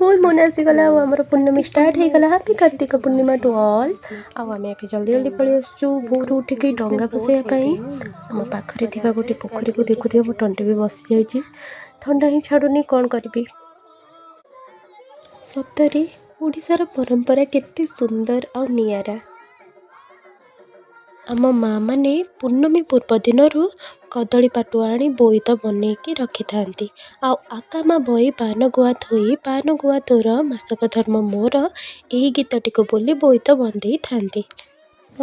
Full moon आसीगला आमर पूर्णमी start हो गला। Happy Kartik Purnima to all. आम ए जल्दी जल्दी पलि आसु भोर उठिक डंगा भसैयापाई। आम पाखरे थिबा गोटे पोखरी को देखुथिबा मो टंटे भी बसी जाइछि। ठंडा ही छाड़ुनी कौन करी। सतरे ओडिशार परंपरा केते सुंदर आ नियारा। आम माँ माने पूर्णमी पूर्व दिन कदली पाटुआ आनी बोईत बनईकी रखि था। आकामा बई पान गुआ थोई पान गुआ तोर मासक धर्म मोर यही गीतटी को बोली बोईत बंदे था।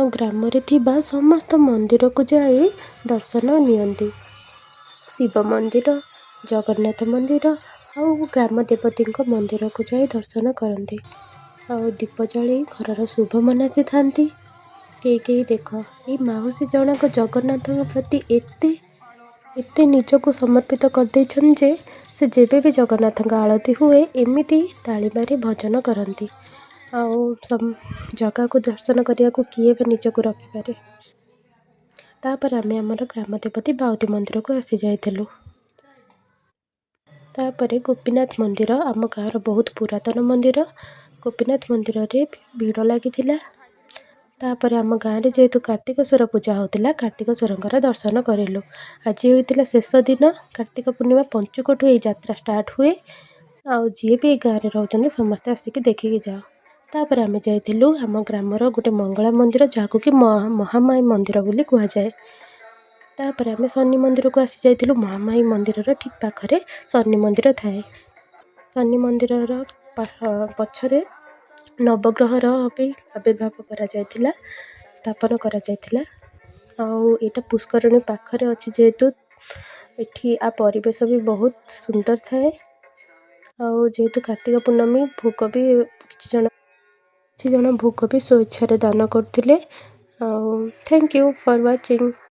ग्राम थिबा समस्त मंदिर को जाई दर्शन नियंती। शिव मंदिर जगन्नाथ मंदिर आउ ग्राम देवती मंदिर को जाई दर्शन करते। दीप जलाई घर शुभ मनासी था। कई देख ये माउसी जनक जगन्नाथ प्रति एते एते निजक समर्पित करदे जे से जेबे भी जगन्नाथ आलती हुए एमती ताली मारी भजन करती। जगह को दर्शन करने को किए भी निजक रखिपारे। तापर आमे आमर ग्राम देवती बाउदी मंदिर को आसी जाइलु। तापरे गोपीनाथ मंदिर आम गाँव बहुत पुरातन मंदिर। गोपीनाथ मंदिर रे भीड़ लगी। तापर आम गाँव में जेहेतु कार्तिकेश्वर पूजा होता कार्तिकेश्वर दर्शन करूँ। आज होता शेष दिन कार्तिक पूर्णिमा पंचुकठू ये यात्रा स्टार्ट हुए। जी भी गाँव में रोचे समस्ते आसिक देखिकी जाओ। तापर आम जाइलु आम ग्रामर गोटे मंगला मंदिर जहाँ कि महामाई मंदिर बोली कह जाए। तापर आम शनि मंदिर को आसी जाइलु। महामाई मंदिर ठीक पाखरे शनि मंदिर थाए। शनि मंदिर पछरे नवग्रहर भी आविर्भाव करा जायतिला, स्थापन करा जायतिला। एटा पुष्करणी पाखरे अच्छी जेहेतु एठी आ परिवेश भी बहुत सुंदर थाए। जेहेतु कार्तिक पूर्णमी भोग भी किछि जन भोग भी स्वेच्छा दान करथिले। Thank you for watching.